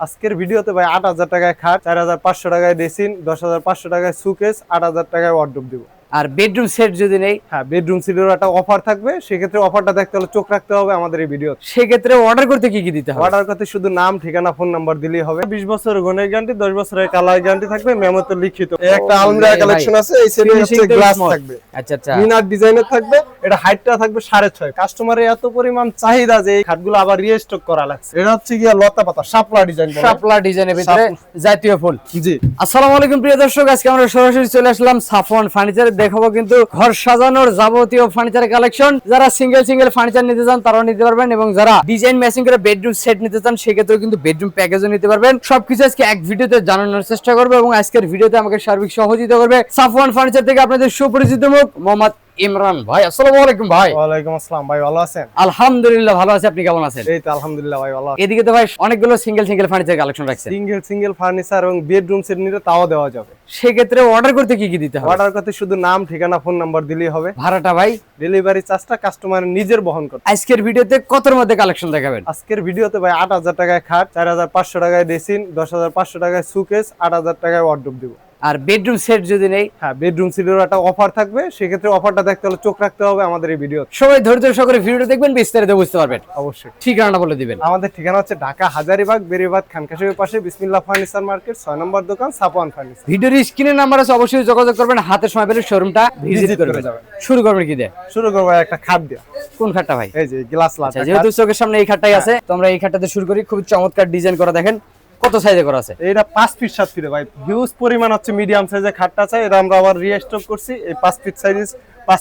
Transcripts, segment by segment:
আজকের ভিডিওতে ভাই ৮,০০০ টাকায় খাট, ৪,৫০০ টাকায় ড্রেসিং, 10,৫০০ টাকায় সুকেস, ৮,০০০ টাকায় ওয়ার্ডরোব দিব। আর বেডরুম সেট যদি নেই, হ্যাঁ, বেডরুম সিটের একটা অফার থাকবে, সেক্ষেত্রে অফারটা দেখতে হলে চোখ রাখতে হবে আমাদের এই ভিডিও। সেক্ষেত্রে অর্ডার করতে কি কি দিতে হবে? অর্ডার করতে শুধু নাম, ঠিকানা, ফোন নাম্বার দিলেই হবে। 20 বছরের গুণের গ্যারান্টি, 10 বছরের কালার গ্যারান্টি থাকবে, মেমোতে লিখিত। এই একটা আলমিরা কালেকশন আছে, এই সেটে হচ্ছে গ্লাস থাকবে, আচ্ছা আচ্ছা, মিনার ডিজাইনের থাকবে। এটা হাইটটা থাকবে 6.5। কাস্টমারের এত পরিমাণ চাহিদা যে এই খাটগুলো আবার রিস্টক করা লাগছে। এটা হচ্ছে গিয়া লতা পাতা শাপলা ডিজাইন, শাপলা ডিজাইনের ভিতরে জাতীয় ফুল। জি, আসসালামু আলাইকুম প্রিয় দর্শক, আজকে আমরা সরাসরি চলে আসলাম সাফওয়ান ফার্নিচারে। দেখাবো কিন্তু ঘর সাজানোর যাবতীয় ফার্নিচারের কালেকশন। যারা সিঙ্গেল ফার্নিচার নিতে চান তারাও নিতে পারবেন, এবং যারা ডিজাইন ম্যাচিং করে বেডরুম সেট নিতে চান সেক্ষেত্রেও কিন্তু বেডরুম প্যাকেজও নিতে পারবেন। সবকিছু আজকে এক ভিডিওতে জানানোর চেষ্টা করবো, এবং আজকের ভিডিওতে আমাকে সার্বিক সহযোগিতা করবে সাফওয়ান ফার্নিচার থেকে আপনাদের সুপরিচিত মুখ মোহাম্মদ ইমরান ভাই। আসসালামু আলাইকুম ভাই। ওয়ালাইকুম আসসালাম ভাই, ভালো আছেন? আলহামদুলিল্লাহ ভালো আছি, আপনি কেমন আছেন? এই তো আলহামদুলিল্লাহ ভাই ভালো আছি। এদিকে তো ভাই অনেকগুলো সিঙ্গেল ফার্নিচার কালেকশন রাখছেন। সিঙ্গেল ফার্নিচার এবং বেডরুম সেট নিতে তাও দেওয়া যাবে। সেক্ষেত্রে অর্ডার করতে কি কি দিতে হবে? অর্ডার করতে শুধু নাম, ঠিকানা, ফোন নাম্বার দিলেই হবে। ভাড়াটা ভাই? ডেলিভারি চার্জটা কাস্টমারের নিজের বহন করতে। আজকের ভিডিওতে কতর মধ্যে কালেকশন দেখাবেন? আজকের ভিডিওতে ভাই ৮,০০০ টাকায় খাট, ৪,৫০০ টাকায় ড্রেসিং, 10,৫০০ টাকায় সুকেস, ৮,০০০ টাকায় ওয়ার্ডরোব দিব। আর বেডরুম সেট যদি নেই? হ্যাঁ, বেডরুম সিটের একটা অফার থাকবে, সেক্ষেত্রে অফারটা দেখতে হলে চোখ রাখতে হবে আমাদের এই ভিডিও। সবাই ধৈর্য সহকারে ভিডিওটা দেখবেন, বিস্তারিত বুঝতে পারবেন। অবশ্যই। ঠিকানাটা বলে দিবেন। আমাদের ঠিকানা হচ্ছে ঢাকা হাজারীবাগ বেরিবাদ খানকাশির পাশে বিসমিল্লাহ ফার্নিচার মার্কেট, 6 নম্বর দোকান, সাফওয়ান ফার্নিচার। ভিডিওর স্ক্রিনে নাম্বার আছে, অবশ্যই যোগাযোগ করবেন। হাতে সময় পেলে শোরুমটা ভিজিট করে যাবেন। শুরু করবেন কি দিয়ে? শুরু করবো একটা খাট দিয়ে। কোন খাটটা ভাই? এই যে গ্লাস লাটা। আচ্ছা, যেহেতু চোখের সামনে এই খাটটাই আছে, তো আমরা এই খাটটাতে শুরু করি। খুব চমৎকার ডিজাইন করা, দেখেন কত সাইজে করা আছে। এটা 5 ফিট 7 ফিটে ভাই, হিউজ পরিমাণ হচ্ছে মিডিয়াম সাইজের খাটটা আছে। এটা আমরা আবার রিস্টক করছি। এই 5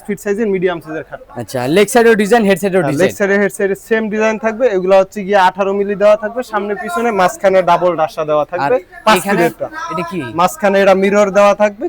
ফিট সাইজের মিডিয়াম সাইজের খাট। আচ্ছা, লেগ সাইডের ডিজাইন, হেড সাইডের লেগ ডিজাইন। সাইডে হেড সাইডে সেম ডিজাইন থাকবে। এগুলো হচ্ছে গিয়ে 18 মিলি দেওয়া থাকবে, সামনে পিছনে, মাঝখানে ডাবল ডাসা দেওয়া থাকবে। 5 ফিটেরটা এটা কি মাঝখানে এটা মিরর দেওয়া থাকবে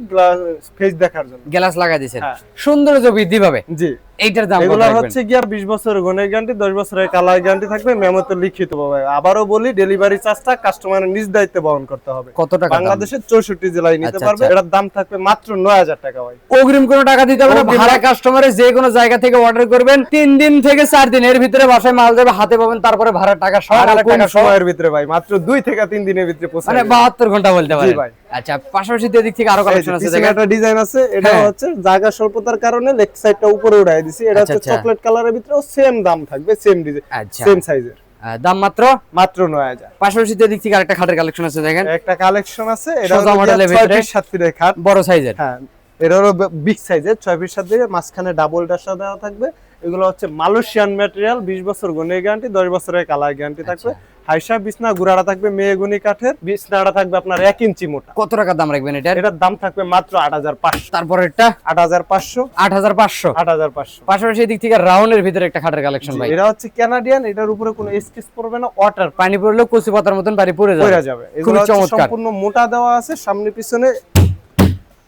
ফেস দেখার জন্য। গ্লাস লাগাই দিয়েছেন, হ্যাঁ। সৌন্দর্য বৃদ্ধি পাবে। জি, এইটার দাম কত এগুলো রাখবেন? হচ্ছে গিয়ে 20 বছরের গুণের গ্যারান্টি, 10 বছরের কালার গ্যারান্টি থাকবে, মেমোতে লিখিত পাবে। আবারও বলি, ডেলিভারি চার্জটা কাস্টমারের নিজ দায়িত্বে বহন করতে হবে। কত টাকা? বাংলাদেশের 64 জেলায় নিতে আচ্ছা, পারবে। আচ্ছা। এটার দাম থাকবে মাত্র 9,000 টাকা ভাই। অগ্রিম কোনো টাকা দিতে হবে না। অগ্রিম ভাড়া কাস্টমারে যে কোনো জায়গা থেকে অর্ডার করবেন, 3 দিন থেকে 4 দিন এর ভিতরে বাসায় মাল যাবে, হাতে পাবেন, তারপরে ভাড়া টাকা সহ আর কোন টাকা সহ। সময়ের ভিতরে ভাই, মাত্র 2 থেকে 3 দিনের ভিতরে পৌঁছে মানে যাবে। 72 ঘন্টা বলতে জি পারেন। ভাই। আচ্ছা, পাশাপাশি দিক থেকে আরো কালেকশন আছে, পিছনে দেখেন একটা ডিজাইন আছে। এটা হ্যাঁ। হচ্ছে জায়গা স্বল্পতার কারণে লেগ সাইডটা উপরে উঠাই দিছি। এটা আচ্ছা, হচ্ছে আচ্ছা। চকলেট কালারের ভিতরে, সেম দাম থাকবে, সেম ডিজাইন, আচ্ছা। সেম সাইজের, দাম মাত্র মাত্র 9,000। পাশাপাশি দিক থেকে আরেকটা খাটের কালেকশন আছে, দেখেন একটা কালেকশন আছে। এটা সোজা মডেলের 6 ভিতরে ফিট 7 ফিটের খাট, বড় সাইজের। হ্যাঁ। এটারও বিগ সাইজের, 6 ফিট 7 ফিটের, মাঝখানে ডাবল ডাসা দেওয়া থাকবে। এগুলো হচ্ছে মালয়েশিয়ান ম্যাটেরিয়াল, 20 বছর গুণের গ্যারান্টি, 10 বছরের কালার গ্যারান্টি থাকবে। হাইসা বিছনা গুড়াটা থাকবে মেহগনি কাঠের, বিছনাটা থাকবে আপনার 1 ইঞ্চি মোটা। কত টাকা দাম রাখবেন এটার? এটার দাম থাকবে মাত্র 8,500। তারপরেরটা 8,500। 8,500। 8,500। পাশাপাশি দিক থেকে রাউন্ডের ভিতরে একটা খাটের কালেকশন ভাই। এটা হচ্ছে কানাডিয়ান, এটার উপরে কোনো স্কেচ পড়বে না, ওয়াটার পানি পড়লে কচি পাতার মতন বাড়ি পড়ে পড়ে যাবে। যাবে। খুবই এগুলো হচ্ছে চমৎকার। সম্পূর্ণ মোটা দেওয়া আছে, সামনে পিছনে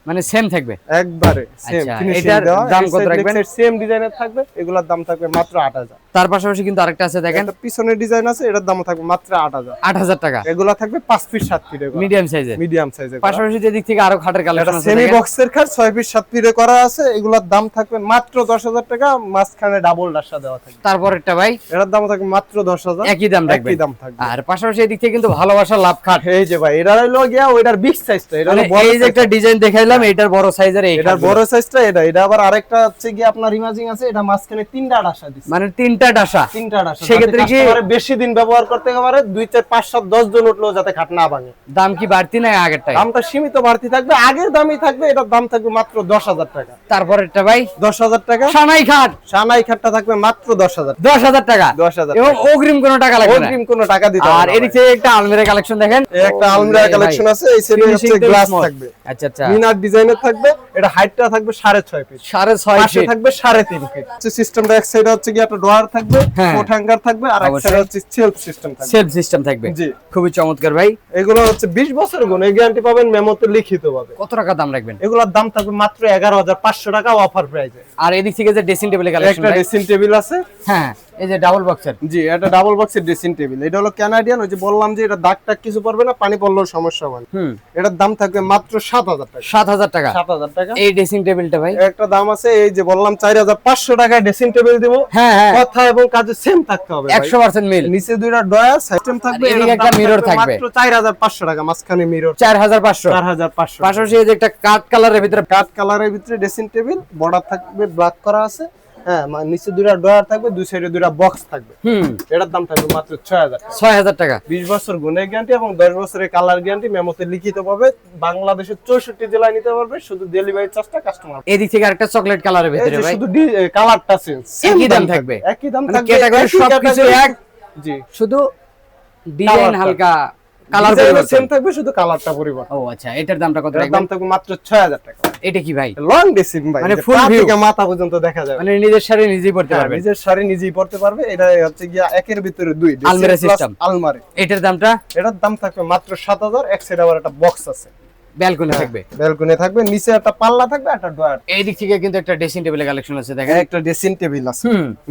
মানে সেম থাকবে একবারে সেম আচ্ছা, ফিনিশিং এটার দেওয়া। দাম কত রাখবেন? সেম ডিজাইনের থাকবে, এগুলোর দাম থাকবে মাত্র 8,000। তার পাশাপাশি কিন্তু আরেকটা আছে, দেখেন একটা পিছনের ডিজাইন আছে, এটার দাম থাকবে মাত্র 8,000। 8,000 টাকা, এগুলা থাকবে 5 ফিট 7 ফিটে করা, মিডিয়াম সাইজের। মিডিয়াম সাইজের। পাশাপাশি দিক থেকে আরো খাটের কালেকশন আছে, সেমি দেখেন বক্সের খাট 6 ফিট 7 ফিটে করা আছে। এগুলোর দাম থাকবে মাত্র 10,000 টাকা, মাঝখানে ডাবল ডাসা দেওয়া থাকবে। তারপরেরটা ভাই এটার দাম থাকবে মাত্র 10,000। একই দাম রাখবেন। একই দাম থাকবে। আর পাশাপাশি দিক থেকে কিন্তু ভালোবাসা লাভ খাট। এই যে ভাই, এটা হলো গিয়া ওইটার বিগ সাইজটা, এটা হলো মানে বড় এই যে একটা ডিজাইন দেখাইলাম, এটার বড় সাইজের, এই এটার বড় সাইজটা এটা আবার আরেকটা হচ্ছে কি আপনার ইমাজিং আছে। এটা মাঝখানে 3টা ডাসা দিছে, মানে 3টা ডাসা। 3টা ডাসা। সেক্ষেত্রে কি বেশি দিন ব্যবহার করতে পারে, 2 4 5 7 10 জন উঠলেও যাতে খাট না ভাঙে। দাম কি বাড়তি না আগেরটাই? দামটা সীমিত বাড়তি থাকবে, আগের দামই থাকবে। এটার দাম থাকবে মাত্র 10,000 টাকা। তারপরেরটা ভাই 10,000 টাকা। সানাই খাট, সানাই খাটটা থাকবে মাত্র 10,000। 10,000 টাকা। 10,000 এবং অগ্রিম কোনো টাকা লাগবে না। অগ্রিম কোনো টাকা দিতে হবে আর না এদিক ভাই। থেকে একটা আলমিরা কালেকশন দেখেন, এই একটা আলমিরা কালেকশন আছে। এই সেটে হচ্ছে গ্লাস থাকবে, আচ্ছা আচ্ছা, মিনার ডিজাইনের থাকবে। এটা হাইটটা থাকবে 6.5 ফিট, 6.5 পাশে ফিট। থাকবে 3.5 ফিট। সিস্টেমটা এক সাইডে হচ্ছে কি একটা ড্রয়ার থাকবে, হ্যাঁ। কোট হ্যাঙ্গার থাকবে, আর এক সাইডে হচ্ছে সেলফ সিস্টেম থাকবে। সেলফ সিস্টেম থাকবে, জি। খুবই চমৎকার ভাই। এগুলো হচ্ছে 20 বছরের গুণ, এই গ্যারান্টি পাবেন, মেমোতে লিখিত পাবে। কত টাকা দাম রাখবেন? এগুলোর দাম থাকবে মাত্র 11,500 টাকা অফার প্রাইসে। আর এদিক থেকে যে ড্রেসিং টেবিলের কালেকশন, একটা ড্রেসিং টেবিল আছে, হ্যাঁ এই যে ডাবল বক্সের। জি, এটা ডাবল বক্সের ড্রেসিং টেবিল। এটা হলো কানাডিয়ান, ওই যে বললাম যে এটা দাগ টাগ কিছু পড়বে না, পানি পড়লেও সমস্যা হবে না। এটার দাম থাকবে মাত্র 7000 টাকা। 7000 টাকা। 7000 টাকা এই ড্রেসিং টেবিলটা ভাই একটা দাম আছে, এই যে বললাম 4500 টাকায় ড্রেসিং টেবিল দেব। হ্যাঁ হ্যাঁ, কথা এবং কাজে সেম থাকতে হবে ভাই, 100% মিল। নিচে দুইটা ডয়ার সিস্টেম থাকবে, আর এদিকে এটার একটা দাম mirror থাকবে। মাত্র 4500 টাকা, মাঝখানে মিরর 4500। 4500। পাশাপাশি এই যে একটা কাট কালারের ভিতরে কাট কালারের ভিতরে ড্রেসিং টেবিল, বর্ডার থাকবে ব্ল্যাক করা আছে। হ্যাঁ, নিচে দুইটা ডয়ার থাকবে, দুই সাইডে দুইটা বক্স থাকবে। এটার দাম থাকবে মাত্র 6000 টাকা। 6000 টাকা। 20 বছর গুণের গ্যারান্টি এবং 10 বছরের কালার গ্যারান্টি, মেমোতে লিখিত পাবে। বাংলাদেশের 64 জেলায় নিতে পারবে, শুধু ডেলিভারি চার্জটা কাস্টমার। এদিক থেকে আরেকটা চকলেট কালারের ভিতরে ভাই, শুধু কালারটা চেঞ্জ, একই দাম থাকবে। একই দাম মানে থাকবে, ক্যাটাগরি একই সবকিছু category। এক, জি, শুধু ডিজাইন কালারটা। হালকা কালার সেম পরিবর্তন। থাকবে, শুধু কালারটা পরিবর্তন। ও আচ্ছা, এটার দামটা কত এটার রাখবেন? দাম থাকবে মাত্র 6000 টাকা। এটা কি ভাই? লং ড্রেসিং ভাই, মানে যে full পা view। থেকে মাথা পর্যন্ত দেখা যাবে। মানে নিজের শাড়ি নিজেই পড়তে হ্যাঁ, পারবেন। নিজের শাড়ি নিজেই পড়তে পারবে। এটা হচ্ছে গিয়া একের ভিতরে দুই আলমিরা system। আলমারি। এটার দামটা? এটার দাম থাকবে মাত্র 7000। এক সাইড আবার একটা বক্স আছে, ব্যালকনি থাকবে। ব্যালকনি থাকবে, নিচে একটা পাল্লা থাকবে, একটা ডয়ার। এই দিক থেকে কিন্তু একটা ড্রেসিং টেবিলের কালেকশন আছে দেখেন। একটা ড্রেসিং টেবিল আছে।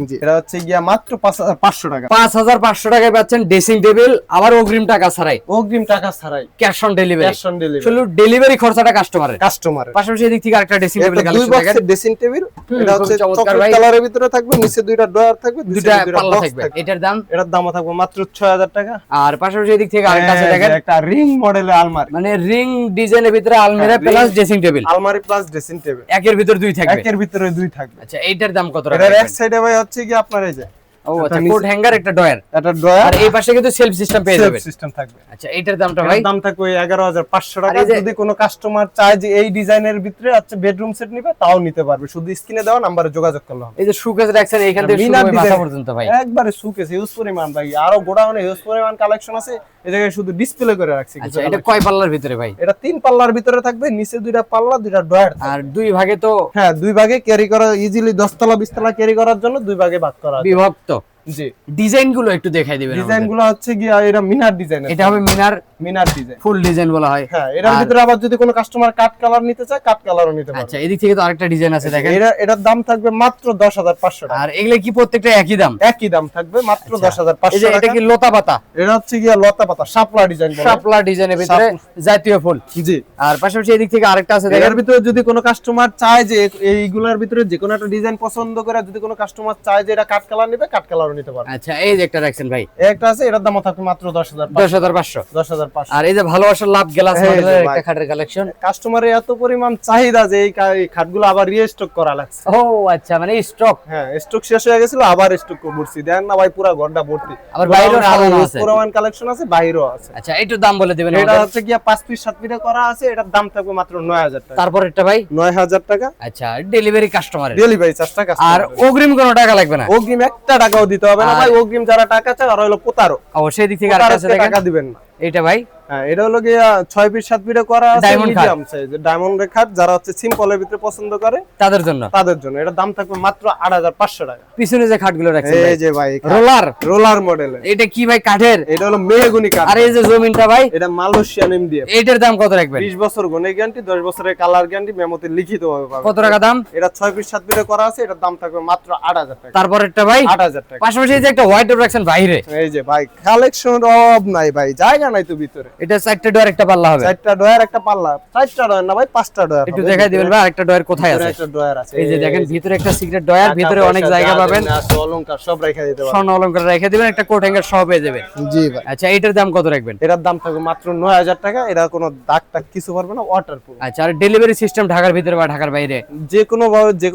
জি, এটা হচ্ছে গিয়া মাত্র 5500 টাকা। 5500 টাকায় পাচ্ছেন ড্রেসিং টেবিল, আবার অগ্রিম টাকা ছাড়াই, অগ্রিম টাকা ছাড়াই, cash on delivery. Cash on delivery, শুধু ডেলিভারি খরচাটা কাস্টমারের। কাস্টমারের। পাশাপাশি এদিক থেকে আরেকটা ড্রেসিং টেবিলের দুই কালেকশন দেখেন। বক্সের ড্রেসিং টেবিল। এটা হচ্ছে খুব চমৎকার চকলেট ভাই। কালারের ভিতরে থাকবে, নিচে দুইটা ডয়ার থাকবে, দুটা পাল্লা box থাকবে। এটার দাম? এটার দাম থাকবে মাত্র 6000 টাকা। আর পাশাপাশি এদিক থেকে আরেকটা আছে এই যে দেখেন, একটা রিং মডেলের আলমারি, মানে রিং ডিজাইনের ভিতরে আলমিরা হ্যাঁ, প্লাস ring। ড্রেসিং টেবিল, আলমারি প্লাস ড্রেসিং টেবিল, একের ভিতর দুই থাকবে। একের ভিতরে দুই থাকবে। আচ্ছা, এইটার দাম কত এটার রাখবেন? এক সাইডে ভাই হচ্ছে কি আপনার এই যে ও আচ্ছা, কোট হ্যাঙ্গার, একটা ডয়ার, একটা ডয়ার, আর এই পাশে কিন্তু সেলফ সিস্টেম পেয়ে যাবেন। সিস্টেম থাকবে। আচ্ছা, এইটার দামটা ভাই? এটার দাম থাকবে 11500 আর টাকা। এই যে- যদি কোনো কাস্টমার চায় যে এই ডিজাইনের ভিতরে আছে বেডরুম সেট নিবে, তাও নিতে পারবে, শুধু স্ক্রিনে দেওয়া নম্বরে যোগাযোগ করলে হবে। এই যে সুকেস রাখছেন এইখান থেকে শুরু মিনার করে মাথা ডিজাইন পর্যন্ত ভাই, একবারে সুকেস হিউজ পরিমাণ ভাই, আরো গোডাউনে হিউজ পরিমাণ কালেকশন আছে। এই জায়গায় শুধু ডিসপ্লে করে রাখছি কিছু আচ্ছা, এটা collection। কয় পাল্লার ভিতরে ভাই? এটা 3 পাল্লার ভিতরে থাকবে, নিচে দুইটা পাল্লা, দুইটা ডয়ার। আর দুই ভাগে তো হ্যাঁ, দুই ভাগে ক্যারি করা, ইজিলি 10 তলা 20 তলা ক্যারি করার জন্য দুই ভাগে ভাগ করা আছে। বিভক্ত। জি, ডিজাইন গুলো একটু দেখাই দিবেন ডিজাইন আমাদের। গুলো হচ্ছে গিয়া এটা মিনার ডিজাইন। এটা হবে মিনার মিনার ডিজাইন। ফুল ডিজাইন বলা হয়। হ্যাঁ, এটার আর- ভিতরে আবার যদি কোনো কাস্টমার কাট কালার নিতে চায়, কাট কালারও নিতে পারবে। আচ্ছা, এদিক থেকে তো আরেকটা ডিজাইন আছে দেখেন। এটার দাম থাকবে মাত্র 10500 টাকা। আর এগুলো কি প্রত্যেকটা একই দাম? একই দাম থাকবে মাত্র আচ্ছা। এই 10500 যে টাকা। এটা কি লতা পাতা? এটা হচ্ছে গিয়া লতা পাতা শাপলা ডিজাইন বলে। শাপলা ডিজাইনের ভিতরে জাতীয় ফুল। জি, আর পাশাপাশি এদিক থেকে আরেকটা আছে এর দেখেন। ভিতরে যদি কোনো কাস্টমার চায় যে এইগুলোর ভিতরে যে কোনো একটা ডিজাইন পছন্দ করে, যদি কোনো কাস্টমার চায় যে এটা কাট কালার নেবে, কাট কালারও নিতে পারবে। আচ্ছা, এই যে একটা রাখছেন ভাই, একটা আছে, এটার দাম থাকবে মাত্র 10500। 10500। 10500। আর এই যে ভালোবাসার লাভ গ্লাস এই যে মডেলের ভাই। একটা খাটের কালেকশন। কাস্টমারের এত পরিমাণ চাহিদা যে এই খাটগুলো আবার রিস্টক করা লাগছে। ও আচ্ছা, মানে স্টক। হ্যাঁ, স্টক শেষ হয়ে গেছিল, আবার স্টক করছি। দেন না ভাই, পুরো ঘরটা ভর্তি। আবার বাইরেও সাজানো আছে। পুরোমান কালেকশন আছে, বাইরেও আছে। আচ্ছা, একটু দাম বলে দিবেন এটা আমাদের। হচ্ছে গিয়া 5 পিস 7 পিসে করা আছে। এটার দাম থাকবে মাত্র 9000 টাকা। তারপর একটা ভাই 9000 টাকা আচ্ছা, ডেলিভারি কাস্টমারের। ডেলিভারি চার্জ টাকা। আর অগ্রিম কোনো টাকা লাগবে না? অগ্রিম 1 টাকাও দিতে হবে না আর- ভাই। অগ্রিম যারা টাকা চায় আর হলো প্রতারক, অবশ্যই দিক থেকে আরেকটা আছে প্রতারককে দেখেন। টাকা দিবেন না। এইটা ভাই হ্যাঁ, এটা হলো গিয়া 6 পিস 7 পিসে করা আছে, Diamond খাট। মিডিয়াম সাইজ ডায়মন্ডের খাট। যারা হচ্ছে সিম্পলের ভিতরে পছন্দ করে তাদের জন্য। তাদের জন্য এটার দাম থাকবে মাত্র 8500 টাকা। পিছনে যে খাটগুলো রাখছেন এই ভাই, যে ভাই, রোলার। রোলার মডেলের। এটা কি ভাই কাঠের? এটা হলো মেহগনি কাঠ। আর এই যে জমিনটা ভাই, এটা মালয়েশিয়ান এমডিএফ। এইটার দাম কত রাখবেন? 20 বছর গুণে গ্যারান্টি, 10 বছরের কালার গ্যারান্টি, মেমোতে লিখিত ভাবে পাবেন। কত টাকা দাম? এটা 6 পিস 7 পিসে করা আছে। এটার দাম থাকবে মাত্র 8000 টাকা। তারপর একটা ভাই 8000 টাকা। পাশাপাশি এই যে একটা হোয়াইট ডোর রাখছেন বাইরে। এই যে ভাই, কালেকশন অভাব নাই ভাই, জায়গা নাই তো ভিতরে। এটা 4টা ডোর একটা পাল্লা হবে। 4টা ডয়ার, একটা পাল্লা। 4টা ডয়ার না ভাই, 5টা ডয়ার। একটু দেখাই দিবেন ভাই আরেকটা ডোর কোথায় আছে? একটা ডয়ার আছে। এই যে দেখেন ভিতরে একটা সিক্রেট ডয়ার, ভিতরে অনেক জায়গা পাবেন। অলংকার সব রেখে দিতে পারবেন। স্বর্ণ অলংকার রেখে দিবেন, একটা কোট হ্যাঙ্গার সহ পেয়ে যাবেন। জি ভাই। আচ্ছা, এইটার দাম কত রাখবেন? এটার দাম থাকবে মাত্র 9000 টাকা। এটা কোনো দাগ টাগ কিছু পারবে না, ওয়াটারপ্রুফ। আচ্ছা, আর ডেলিভারি সিস্টেম ঢাকার ভিতরে বা ঢাকার বাইরে? যে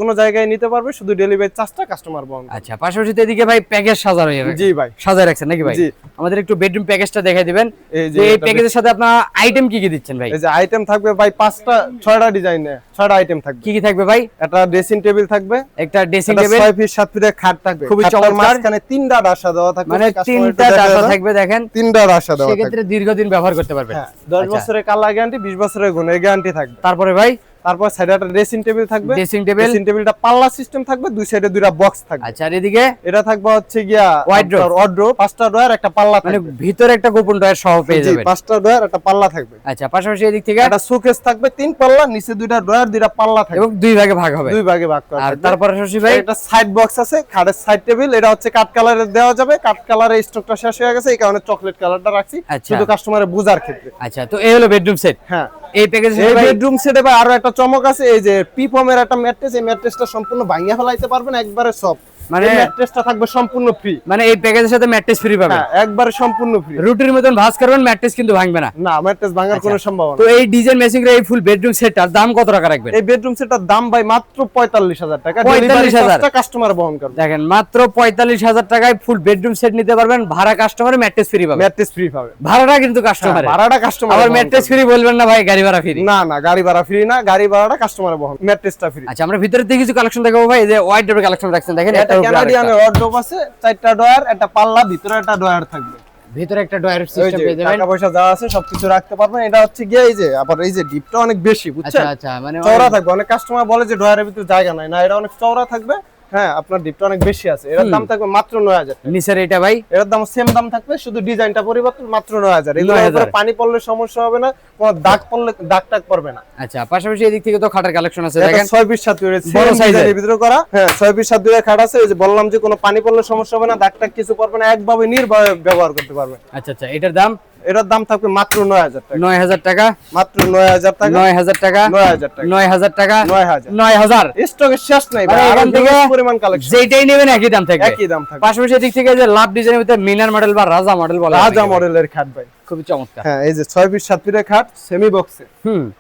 কোনো জায়গায় নিতে পারবে, শুধু ডেলিভারি চার্জটা কাস্টমার বহন করবে। আচ্ছা, পাশাপাশি তো এদিকে ভাই প্যাকেজ সাজানো হয়ে গেছে। জি ভাই। সাজায় রাখছেন নাকি ভাই? জি। আমাদের একটু বেডরুম প্যাকেজটা দেখাই দিবেন। এই যে যে এই এটা প্যাকেজের সাথে আপনার আইটেম কি কি দিচ্ছেন ভাই? এই যে আইটেম থাকবে ভাই 5টা 6টা ডিজাইনে 6টা আইটেম থাকবে। কি কি থাকবে ভাই? একটা ড্রেসিং টেবিল থাকবে, একটা ড্রেসিং একটা টেবিল, 6 পিস 7 পিসের খাট থাকবে। খুবই খাটটার চমৎকার। মাঝখানে 3টা ডাসা দেওয়া থাকবে। মানে কাস্টমার 3টা একটু দেখা ডাসা যাবে। থাকবে দেখেন। 3টা ডাসা দেওয়া থাকবে। সেক্ষেত্রে দীর্ঘদিন ব্যবহার করতে পারবেন। হ্যাঁ, 10 বছরের কালার গ্যারান্টি, 20 বছরের গুণের গ্যারান্টি থাকবে। তারপরে ভাই তারপর সাইডে একটা ড্রেসিং টেবিল থাকবে, ড্রেসিং টেবিল, ড্রেসিং টেবিলটা পাল্লা সিস্টেম থাকবে, দুই সাইডে দুইটা বক্স থাকবে। আচ্ছা, আর এদিকে এটা থাকবে হচ্ছে গিয়া ওয়ার্ড্রোব, পাঁচটা ড্রয়ার একটা পাল্লা মানে থাকবে, ভিতরে একটা গোপন ড্রয়ার সহ পেয়ে জি যাবেন। পাঁচটা ড্রয়ার একটা পাল্লা থাকবে। আচ্ছা, পাশাপাশি এদিক থেকে একটা শোকেস থাকবে, তিন পাল্লা, নিচে দুইটা ড্রয়ার, দুইটা পাল্লা থাকবে এবং দুই ভাগে ভাগ হবে, দুই ভাগে ভাগ করা আর থাকবে। তারপর শশী ভাই একটা সাইড বক্স আছে, খাটের সাইড টেবিল, এটা হচ্ছে কাট কালারের দেওয়া যাবে, কাট কালারের স্টকটা শেষ হয়ে গেছে, এই কারণে চকলেট কালারটা রাখছি আচ্ছা। শুধু কাস্টমারের বোঝার ক্ষেত্রে। আচ্ছা, তো এই হলো বেডরুম সেট। হ্যাঁ, এই প্যাকেজে এই বেডরুম সেটে ভাই আরো একটা চমক আছে, এই যে পিপমের একটা ম্যাট্রেস, এই ম্যাট্রেসটা সম্পূর্ণ ভাঙিয়ে ফেলাইতে পারবেন, একবারে সব মানে মানে ম্যাট্রেসটা থাকবে সম্পূর্ণ ফ্রি। মানে এই প্যাকেজের সাথে ম্যাট্রেস ফ্রি পাবেন, হ্যাঁ একবারে সম্পূর্ণ ফ্রি। রুটির মতন ভাঁজ করবেন, ম্যাট্রেস কিন্তু ভাঙবে না। না, ম্যাট্রেস ভাঙার কোনো সম্ভাবনা তো এই ডিজাইন ম্যাচিং এর এই ফুল বেডরুম সেটটার দাম কত টাকা রাখবেন? এই বেডরুম সেটটার দাম ভাই মাত্র 45,000 টাকা, 45,000 কাস্টমার বহন করবে। দেখেন, মাত্র 45,000 টাকায় ফুল বেডরুম সেট নিতে পারবেন, ভাড়া কাস্টমার, ম্যাট্রেস ফ্রি পাবেন। ম্যাট্রেস ফ্রি পাবে, ভাড়াটা কিন্তু কাস্টমার, ভাড়াটা কাস্টমার। আবার ম্যাট্রেস ফ্রি বলবেন না ভাই, গাড়ি ভাড়া ফ্রি। না না, গাড়ি ভাড়া ফ্রি না, গাড়ি ভাড়াটা কাস্টমার বহন, ম্যাট্রেসটা ফ্রি। আচ্ছা, আমরা ভিতরে থেকে কিছু কালেকশন দেখাবো ভাই। এই যে ওয়াইড ডোর কালেকশন রাখছেন, দেখেন এটা কানাডিয়ান ওয়ার্ডরোব আছে, চারটা ডয়ার, একটা পাল্লা, ভিতরে একটা ডয়ার থাকবে, ভিতরে একটা ডয়ার ওই সিস্টেম যে পেয়ে যাবেন। টাকা পয়সা যা আছে সবকিছু রাখতে পারবেন। এটা হচ্ছে গিয়ে এই যে আবার এই যে ডিপটা অনেক বেশি, আচ্ছা বুঝছেন, আচ্ছা, মানে চওড়া থাকবে। অনেক কাস্টমার বলে যে ডয়ারের ভিতরে জায়গা নাই, না এটা অনেক চওড়া থাকবে। হ্যাঁ, আপনার ডিপটা অনেক বেশি আছে। এর দাম থাকবে মাত্র 9,000 টাকা। নিচের এটা ভাই এর দাম সেম দাম থাকবে, শুধু ডিজাইনটা পরিবর্তন, মাত্র 9,000। এগুলোর 9,000 উপরে পানি পড়লে সমস্যা হবে না, কোনো দাগ পড়লে দাগ টাগ পড়বে না। আচ্ছা, পাশাপাশি এদিক থেকে তো খাটের কালেকশন আছে, এটা দেখেন 6 পিস 7 এর বড় সেম সাইজের ডিজাইনের ভিতরে করা। হ্যাঁ, 6 পিস 7 এর খাট আছে। এই যে বললাম যে কোনো পানি পড়লে সমস্যা হবে না, দাগ টাগ কিছু পড়বে না, একভাবে নির্ভয়ে ব্যবহার করতে পারবেন। আচ্ছা আচ্ছা, এটার দাম এটার দাম থাকবে মাত্র 9,000 টাকা, 9,000 টাকা, মাত্র 9,000 টাকা, 9,000 টাকা, 9,000 টাকা, 9,000 টাকা, 9,000। 9,000। স্টকের শেষ নাই মানে ভাই, এখান এখান থেকে থেকে পরিমাণ কালেকশন, যেটাই নেবেন একই দাম থাকবে, একই দাম থাকবে। পাশাপাশি এদিক থেকে যে লাভ ডিজাইনের ভিতরে মিনার মডেল বা রাজা মডেল বলা হয় রাজা নাকি ভাই? মডেলের খাট ভাই, খুবই চমৎকার। হ্যাঁ এই যে 6 পিস 7 পিসের খাট সেমি বক্সে,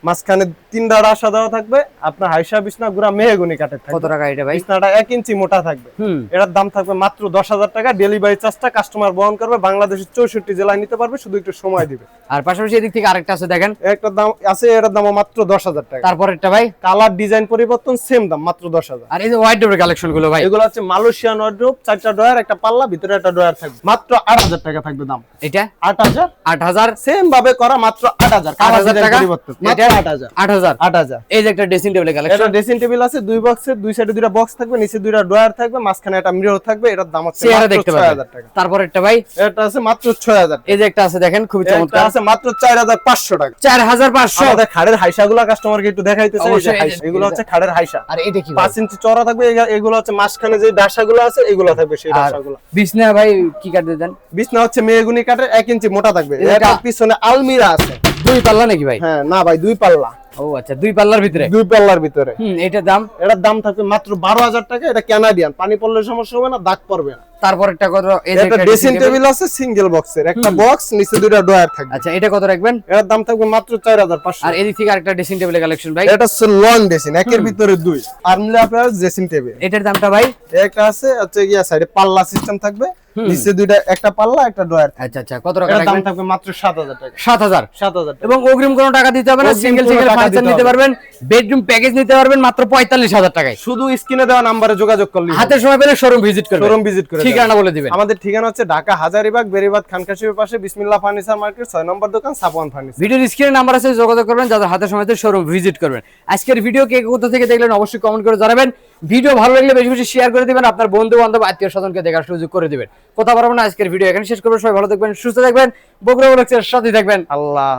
মাঝখানে 3টা রাশা দেওয়া থাকবে, আপনার হাইসা বিছনা গুড়া মেহগনি কাঠের থাকবে। কত টাকা এটা ভাই? বিছনাটা 1 ইঞ্চি মোটা থাকবে। এটার দাম থাকবে মাত্র 10,000 টাকা, ডেলিভারি চার্জটা কাস্টমার বহন করবে, বাংলাদেশের 64 জেলায় নিতে পারবে, শুধু একটু সময় দিবে। আর পাশাপাশি এদিক থেকে আরেকটা আছে, দেখেন একটা দাম আছে, এটার দাম মাত্র 10,000 টাকা। তারপরেরটা ভাই কালার ডিজাইন পরিবর্তন সেম দাম, মাত্র 10,000। আর এই যে হোয়াইট ডোরের কালেকশন গুলো ভাই, এগুলো হচ্ছে মালয়েশিয়ান ওয়ার্ডরোব, 4টা ডয়ার, একটা পাল্লা, ভিতরে একটা ডয়ার থাকবে, মাত্র 8,000 টাকা থাকবে দাম। এটা 8,000, 8,000, সেম ভাবে করা, মাত্র 8,000। 8,000 টাকা, মাত্র এটা 8,000। 8,000। 8,000। এই যে একটা ড্রেসিং টেবিলের এটা কালেকশন, ড্রেসিং টেবিল আছে, দুই বক্সের, দুই সাইডে দুইটা বক্স থাকবে, নিচে দুইটা ডয়ার থাকবে, মাঝখানে একটা মিরর থাকবে। এটার দাম হচ্ছে চেহারা মাত্র দেখতে 6,000 পাবেন। টাকা। তারপরেরটা ভাই, এটা আছে মাত্র 6,000 টাকা। এই যে একটা আছে, দেখেন খুবই এটা চমৎকার, আছে মাত্র 4,500 টাকা। 4,500। আমাদের খাড়ের হাইসাগুলো কাস্টমারকে একটু দেখাইতে চাই। এই যে অবশ্যই, হাইসা, এগুলো হচ্ছে খাড়ের হাইসা, আর এটা কি ভাই? 5 ইঞ্চি চওড়া থাকবে। এগুলো হচ্ছে মাঝখানে যে ডাসাগুলো আছে, এগুলো থাকবে সেই আর ডাসাগুলো। বিছনা ভাই কি কাট দেন? বিছনা হচ্ছে মেহগনি কাঠের, 1 ইঞ্চি মোটা থাকবে। এটা- এটার পিছনে আলমিরা আছে। দুই পাল্লা নাকি ভাই? হ্যাঁ না ভাই, দুই পাল্লা, ও আচ্ছা, দুই পাল্লার ভিতরে। দুই পাল্লার ভিতরে। এটার দাম এটার দাম থাকবে মাত্র 12,000 টাকা। এটা কানাডিয়ান, পানি পড়লে সমস্যা হবে না, দাগ পড়বে না। তারপরেরটা কত? এই যে এটা একটা ড্রেসিং dressing table। টেবিল আছে, সিঙ্গেল বক্সের, একটা বক্স, নিচে দুইটা ডয়ার থাকবে। আচ্ছা, এটা কত রাখবেন? এটার দাম থাকবে মাত্র 4,500। আর এদিক থেকে আরেকটা ড্রেসিং টেবিলের কালেকশন ভাই, এটা হচ্ছে লং ড্রেসিং, একের ভিতরে দুই, আর্মলে আপনার ড্রেসিং টেবিল। এটার দামটা ভাই? একটা আছে হচ্ছে গিয়া সাইডে পাল্লা সিস্টেম থাকবে, নিচে দুইটা, একটা পাল্লা, একটা ডয়ার। আচ্ছা আচ্ছা, কত টাকা এটার দাম রাখবেন? থাকবে মাত্র 7,000 টাকা। 7,000। 7,000 টাকা। এবং অগ্রিম কোনো টাকা দিতে হবে না, অগ্রিম সিঙ্গেল কোনো সিঙ্গেল টাকা ফার্নিচার দিতে নিতে হবে না। পারবেন, বেডরুম প্যাকেজ নিতে পারবেন মাত্র 45,000 টাকায়। শুধু স্ক্রিনে দেওয়া নম্বরে যোগাযোগ করলে হাতে সময় পেলে শোরুম ভিজিট করবেন, শোরুম ভিজিট করে ঠিকানা বলে দিবেন। আমাদের ঠিকানা হচ্ছে ঢাকা হাজারীবাগ বেরিবাদ খানকাশির পাশে বিসমিল্লাহ ফার্নিচার মার্কেট, 6 নম্বর দোকান, সাফওয়ান ফার্নিচার। ভিডিওর স্ক্রিনে নাম্বার আছে, যোগাযোগ করবেন যাদের হাতে সময় শোরুম ভিজিট করবেন। আজকের ভিডিও কে কোথা থেকে দেখলেন অবশ্যই কমেন্ট করে জানাবেন। ভিডিও ভালো লাগলে বেশি বেশি শেয়ার করে দিবেন, আপনার বন্ধু বান্ধব আত্মীয় স্বজনকে দেখার সুযোগ করে দিবেন। কথা বলবো না, আজকের ভিডিও এখানে শেষ করবো। সবাই ভালো থাকবেন, সুস্থ থাকবেন, বগুড়া ব্লগসের সাথে থাকবেন। আল্লাহ।